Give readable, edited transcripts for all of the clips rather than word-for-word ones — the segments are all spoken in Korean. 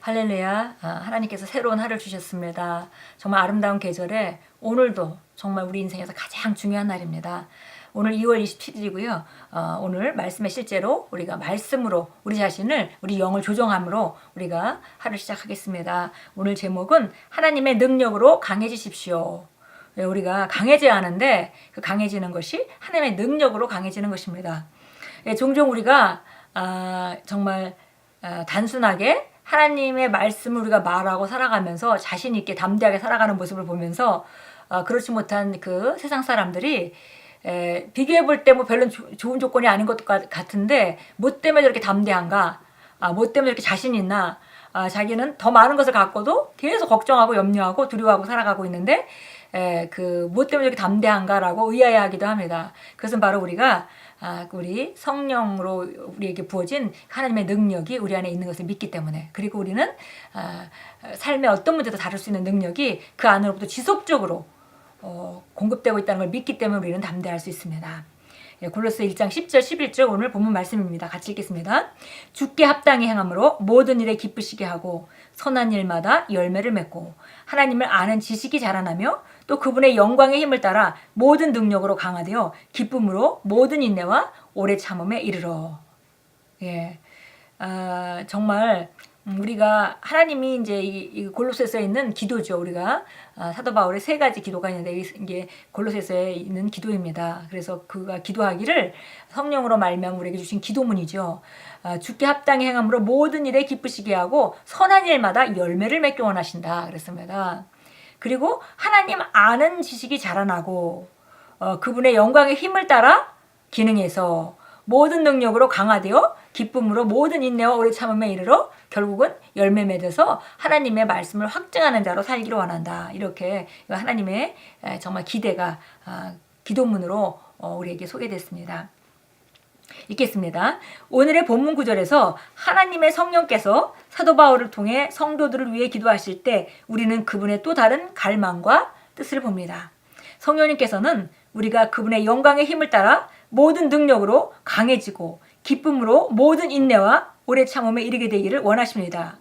할렐루야. 하나님께서 새로운 하루를 주셨습니다. 정말 아름다운 계절에 오늘도 정말 우리 인생에서 가장 중요한 날입니다. 오늘 2월 27일이고요. 오늘 말씀의 실제로 우리가 말씀으로 우리 자신을, 우리 영을 조정함으로 우리가 하루 시작하겠습니다. 오늘 제목은 하나님의 능력으로 강해지십시오. 우리가 강해져야 하는데 그 강해지는 것이 하나님의 능력으로 강해지는 것입니다. 종종 우리가 정말 단순하게 하나님의 말씀을 우리가 말하고 살아가면서 자신 있게 담대하게 살아가는 모습을 보면서 그렇지 못한 그 세상 사람들이 비교해 볼 때 뭐 별로 좋은 조건이 아닌 것 같은데 뭐 때문에 저렇게 담대한가? 뭐 때문에 저렇게 자신 있나? 자기는 더 많은 것을 갖고도 계속 걱정하고 염려하고 두려워하고 살아가고 있는데 그 뭐 때문에 저렇게 담대한가라고 의아해하기도 합니다. 그것은 바로 우리가 우리 성령으로 우리에게 부어진 하나님의 능력이 우리 안에 있는 것을 믿기 때문에, 그리고 우리는 삶의 어떤 문제도 다룰 수 있는 능력이 그 안으로부터 지속적으로 공급되고 있다는 걸 믿기 때문에 우리는 담대할 수 있습니다. 골로새 1장 10절 11절 오늘 본문 말씀입니다. 같이 읽겠습니다. 주께 합당히 행함으로 모든 일에 기쁘시게 하고 선한 일마다 열매를 맺고 하나님을 아는 지식이 자라나며 또 그분의 영광의 힘을 따라 모든 능력으로 강화되어 기쁨으로 모든 인내와 오래 참음에 이르러. 정말 우리가 하나님이 이제 이 골로새서에 있는 기도죠. 우리가 사도 바울의 세 가지 기도가 있는데 이게 골로새서에 있는 기도입니다. 그래서 그가 기도하기를 성령으로 말미암아 우리에게 주신 기도문이죠. 주께 합당히 행함으로 모든 일에 기쁘시게 하고 선한 일마다 열매를 맺기 원하신다 그랬습니다. 그리고 하나님 아는 지식이 자라나고 그분의 영광의 힘을 따라 기능해서 모든 능력으로 강화되어 기쁨으로 모든 인내와 오래 참음에 이르러 결국은 열매 맺어서 하나님의 말씀을 확증하는 자로 살기를 원한다. 이렇게 하나님의 정말 기대가 기도문으로 우리에게 소개됐습니다. 읽겠습니다. 오늘의 본문 구절에서 하나님의 성령께서 사도 바울을 통해 성도들을 위해 기도하실 때 우리는 그분의 또 다른 갈망과 뜻을 봅니다. 성령님께서는 우리가 그분의 영광의 힘을 따라 모든 능력으로 강해지고 기쁨으로 모든 인내와 오래 참음에 이르게 되기를 원하십니다.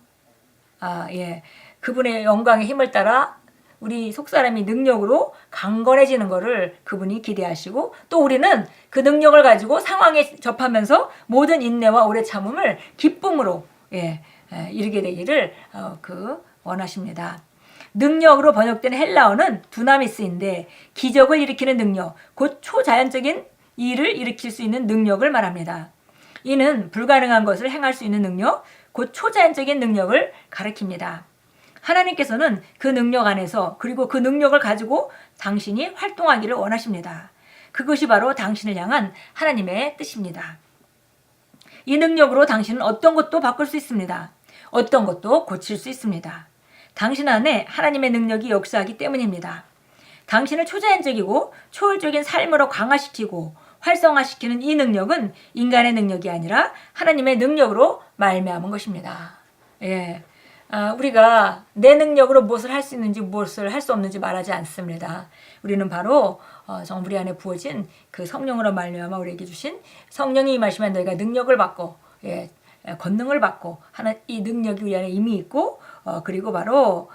그분의 영광의 힘을 따라 우리 속사람이 능력으로 강건해지는 것을 그분이 기대하시고 또 우리는 그 능력을 가지고 상황에 접하면서 모든 인내와 오래 참음을 기쁨으로 이르게 되기를 원하십니다. 능력으로 번역된 헬라어는 두나미스인데 기적을 일으키는 능력, 곧 초자연적인 일을 일으킬 수 있는 능력을 말합니다. 이는 불가능한 것을 행할 수 있는 능력, 곧 초자연적인 능력을 가리킵니다. 하나님께서는 그 능력 안에서 그리고 그 능력을 가지고 당신이 활동하기를 원하십니다. 그것이 바로 당신을 향한 하나님의 뜻입니다. 이 능력으로 당신은 어떤 것도 바꿀 수 있습니다. 어떤 것도 고칠 수 있습니다. 당신 안에 하나님의 능력이 역사하기 때문입니다. 당신을 초자연적이고 초월적인 삶으로 강화시키고 활성화시키는 이 능력은 인간의 능력이 아니라 하나님의 능력으로 말미암은 것입니다. 우리가 내 능력으로 무엇을 할 수 있는지 무엇을 할 수 없는지 말하지 않습니다. 우리는 바로 정말 우리 안에 부어진 그 성령으로 말미암아 우리에게 주신 성령이 임하시면 너희가 능력을 받고 권능을 받고 하는 이 능력이 우리 안에 이미 있고 그리고 바로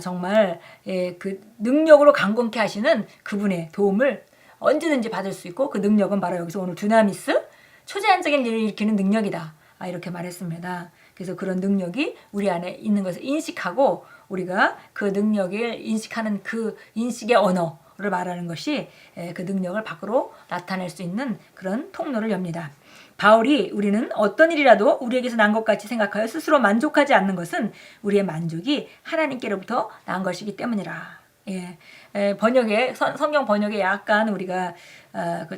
정말 그 능력으로 강건케 하시는 그분의 도움을 언제든지 받을 수 있고 그 능력은 바로 여기서 오늘 두나미스 초자연적인 일을 일으키는 능력이다. 이렇게 말했습니다. 그래서 그런 능력이 우리 안에 있는 것을 인식하고 우리가 그 능력을 인식하는 그 인식의 언어를 말하는 것이 그 능력을 밖으로 나타낼 수 있는 그런 통로를 엽니다. 바울이 우리는 어떤 일이라도 우리에게서 난 것 같이 생각하여 스스로 만족하지 않는 것은 우리의 만족이 하나님께로부터 난 것이기 때문이라. 성경 번역에 약간 우리가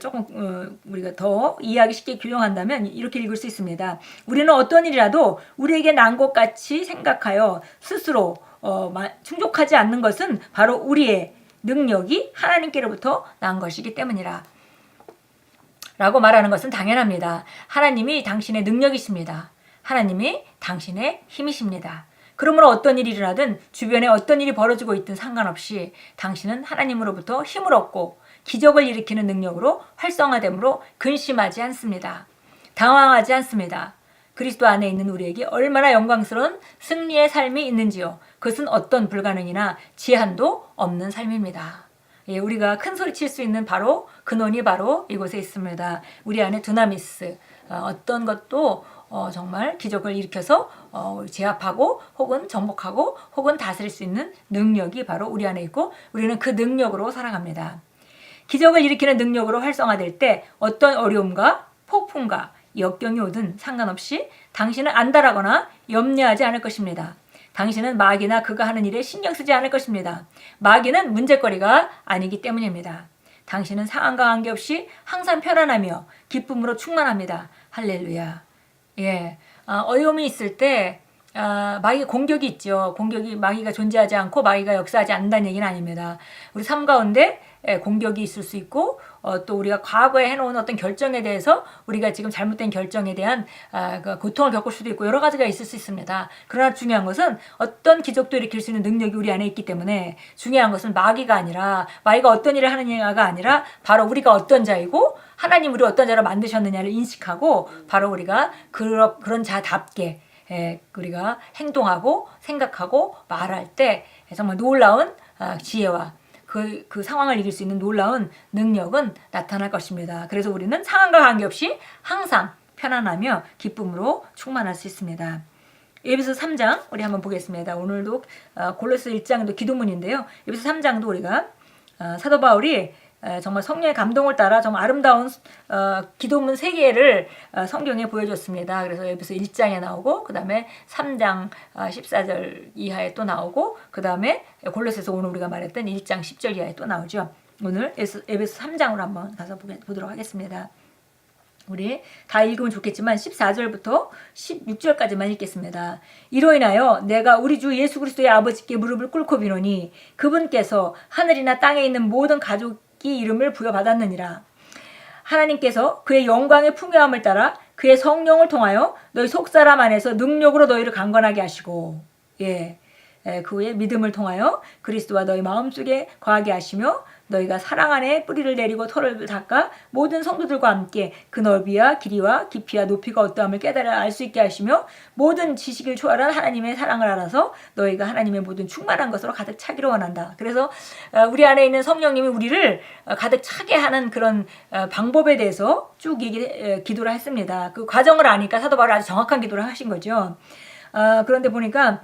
조금 우리가 더 이해하기 쉽게 규정한다면 이렇게 읽을 수 있습니다. 우리는 어떤 일이라도 우리에게 난 것 같이 생각하여 스스로 충족하지 않는 것은 바로 우리의 능력이 하나님께로부터 난 것이기 때문이라. 라고 말하는 것은 당연합니다. 하나님이 당신의 능력이십니다. 하나님이 당신의 힘이십니다. 그러므로 어떤 일이 일어나든 주변에 어떤 일이 벌어지고 있든 상관없이 당신은 하나님으로부터 힘을 얻고 기적을 일으키는 능력으로 활성화됨으로 근심하지 않습니다. 당황하지 않습니다. 그리스도 안에 있는 우리에게 얼마나 영광스러운 승리의 삶이 있는지요. 그것은 어떤 불가능이나 제한도 없는 삶입니다. 예, 우리가 큰 소리 칠 수 있는 바로 근원이 바로 이곳에 있습니다. 우리 안에 두나미스, 어떤 것도 정말 기적을 일으켜서 제압하고 혹은 정복하고 혹은 다스릴 수 있는 능력이 바로 우리 안에 있고 우리는 그 능력으로 살아갑니다. 기적을 일으키는 능력으로 활성화될 때 어떤 어려움과 폭풍과 역경이 오든 상관없이 당신은 안달하거나 염려하지 않을 것입니다. 당신은 마귀나 그가 하는 일에 신경 쓰지 않을 것입니다. 마귀는 문제거리가 아니기 때문입니다. 당신은 상황과 관계없이 항상 편안하며 기쁨으로 충만합니다. 할렐루야. 예, 어려움이 있을 때 마귀 공격이 있죠. 마귀가 존재하지 않고 마귀가 역사하지 않는다는 얘기는 아닙니다. 우리 삶 가운데 공격이 있을 수 있고 또 우리가 과거에 해놓은 어떤 결정에 대해서 우리가 지금 잘못된 결정에 대한 그 고통을 겪을 수도 있고 여러 가지가 있을 수 있습니다. 그러나 중요한 것은 어떤 기적도 일으킬 수 있는 능력이 우리 안에 있기 때문에 중요한 것은 마귀가 어떤 일을 하느냐가 아니라 바로 우리가 어떤 자이고 하나님 우리 어떤 자로 만드셨느냐를 인식하고 바로 우리가 그런 자답게 우리가 행동하고 생각하고 말할 때 정말 놀라운 지혜와 그 상황을 이길 수 있는 놀라운 능력은 나타날 것입니다. 그래서 우리는 상황과 관계없이 항상 편안하며 기쁨으로 충만할 수 있습니다. 에베소 3장 우리 한번 보겠습니다. 오늘도 골로새 1장도 기도문인데요. 에베소 3장도 우리가 사도 바울이 정말 성령의 감동을 따라 정말 아름다운 기도문 3개를 성경에 보여줬습니다. 그래서 에베소 1장에 나오고 그 다음에 3장 14절 이하에 또 나오고 그 다음에 골로새서 오늘 우리가 말했던 1장 10절 이하에 또 나오죠. 오늘 에베소 3장으로 한번 가서 보도록 하겠습니다. 우리 다 읽으면 좋겠지만 14절부터 16절까지만 읽겠습니다. 이로 인하여 내가 우리 주 예수 그리스도의 아버지께 무릎을 꿇고 비노니 그분께서 하늘이나 땅에 있는 모든 가족이 이름을 부여받았느니라. 하나님께서 그의 영광의 풍요함을 따라 그의 성령을 통하여 너희 속사람 안에서 능력으로 너희를 강건하게 하시고 그의 믿음을 통하여 그리스도와 너희 마음속에 거하게 하시며 너희가 사랑 안에 뿌리를 내리고 털을 닦아 모든 성도들과 함께 그 넓이와 길이와 깊이와 높이가 어떠함을 깨달아 알 수 있게 하시며 모든 지식을 초월한 하나님의 사랑을 알아서 너희가 하나님의 모든 충만한 것으로 가득 차기를 원한다. 그래서 우리 안에 있는 성령님이 우리를 가득 차게 하는 그런 방법에 대해서 쭉 기도를 했습니다. 그 과정을 아니까 사도 바울이 아주 정확한 기도를 하신 거죠. 그런데 보니까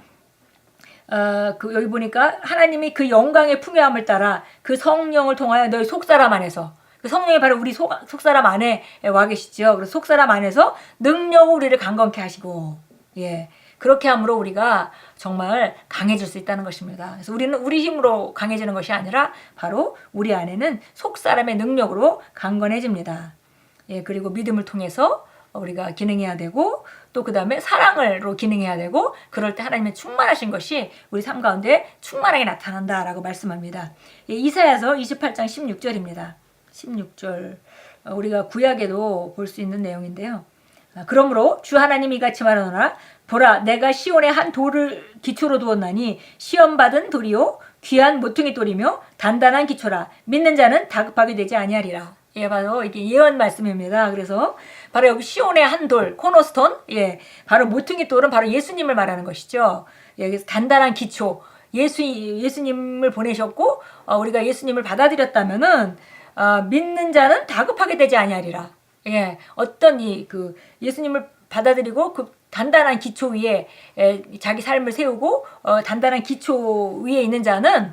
여기 보니까 하나님이 그 영광의 풍요함을 따라 그 성령을 통하여 너희 속사람 안에서 그 성령이 바로 우리 속사람 안에 와 계시죠. 그래서 속사람 안에서 능력으로 우리를 강건케 하시고 그렇게 함으로 우리가 정말 강해질 수 있다는 것입니다. 그래서 우리는 우리 힘으로 강해지는 것이 아니라 바로 우리 안에는 속사람의 능력으로 강건해집니다. 그리고 믿음을 통해서 우리가 기능해야 되고 또 그 다음에 사랑으로 기능해야 되고 그럴 때 하나님의 충만하신 것이 우리 삶 가운데 충만하게 나타난다라고 말씀합니다. 이사야서 28장 16절입니다. 16절 우리가 구약에도 볼 수 있는 내용인데요. 그러므로 주 하나님이 이같이 말하노라 보라 내가 시온에 한 돌을 기초로 두었나니 시험받은 돌이요 귀한 모퉁이 돌이며 단단한 기초라 믿는 자는 다급하게 되지 아니하리라. 바로 이게 예언 말씀입니다. 그래서 바로 여기 시온의 한 돌, 코너스톤, 바로 모퉁이 돌은 바로 예수님을 말하는 것이죠. 그래서 단단한 기초, 예수님을 보내셨고 우리가 예수님을 받아들였다면은 믿는 자는 다급하게 되지 아니하리라. 어떤 예수님을 받아들이고 그 단단한 기초 위에 자기 삶을 세우고 단단한 기초 위에 있는 자는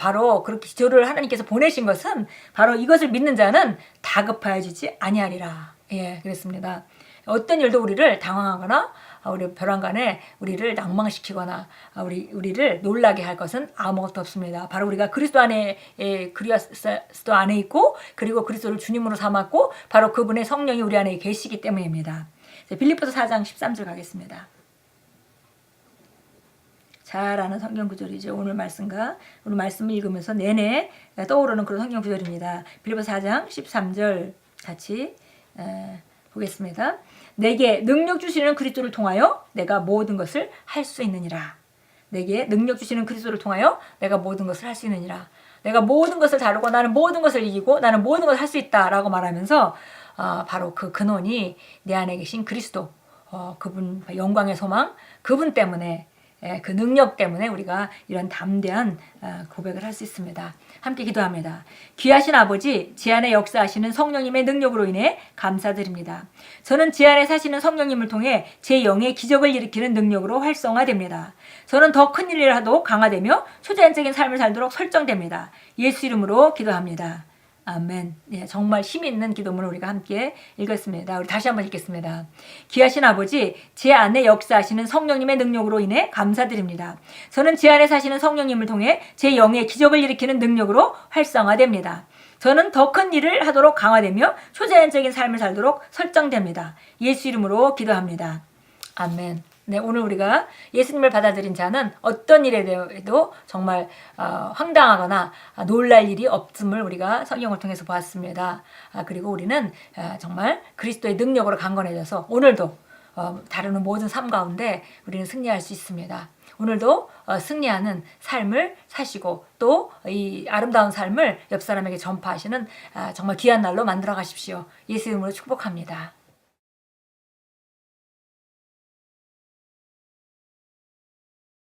바로 그렇게 기초를 하나님께서 보내신 것은 바로 이것을 믿는 자는 다급하여지지 아니하리라. 그랬습니다. 어떤 일도 우리를 당황하거나 우리 벼랑간에 우리를 낭망시키거나 우리를 놀라게 할 것은 아무것도 없습니다. 바로 우리가 그리스도 안에 있고 그리고 그리스도를 주님으로 삼았고 바로 그분의 성령이 우리 안에 계시기 때문입니다. 빌립보서 4장 13절 가겠습니다. 잘 아는 성경 구절이죠. 오늘 말씀을 읽으면서 내내 떠오르는 그런 성경 구절입니다. 빌립보서 4장 13절 같이 보겠습니다. 내게 능력 주시는 그리스도를 통하여 내가 모든 것을 할 수 있느니라. 내게 능력 주시는 그리스도를 통하여 내가 모든 것을 할 수 있느니라. 내가 모든 것을 다루고 나는 모든 것을 이기고 나는 모든 것을 할 수 있다라고 말하면서 바로 그 근원이 내 안에 계신 그리스도 그분 영광의 소망, 그분 때문에 그 능력 때문에 우리가 이런 담대한 고백을 할 수 있습니다. 함께 기도합니다. 귀하신 아버지, 제 안에 역사하시는 성령님의 능력으로 인해 감사드립니다. 저는 제 안에 사시는 성령님을 통해 제 영의 기적을 일으키는 능력으로 활성화됩니다. 저는 더 큰 일을 하도 강화되며 초자연적인 삶을 살도록 설정됩니다. 예수 이름으로 기도합니다. 아멘. 예, 정말 힘 있는 기도문을 우리가 함께 읽었습니다. 우리 다시 한번 읽겠습니다. 귀하신 아버지, 제 안에 역사하시는 성령님의 능력으로 인해 감사드립니다. 저는 제 안에 사시는 성령님을 통해 제 영의 기적을 일으키는 능력으로 활성화됩니다. 저는 더 큰 일을 하도록 강화되며 초자연적인 삶을 살도록 설정됩니다. 예수 이름으로 기도합니다. 아멘. 네, 오늘 우리가 예수님을 받아들인 자는 어떤 일에 대해도 정말 황당하거나 놀랄 일이 없음을 우리가 성경을 통해서 보았습니다. 그리고 우리는 정말 그리스도의 능력으로 강건해져서 오늘도 다루는 모든 삶 가운데 우리는 승리할 수 있습니다. 오늘도 승리하는 삶을 사시고 또 이 아름다운 삶을 옆 사람에게 전파하시는 정말 귀한 날로 만들어 가십시오. 예수 이름으로 축복합니다.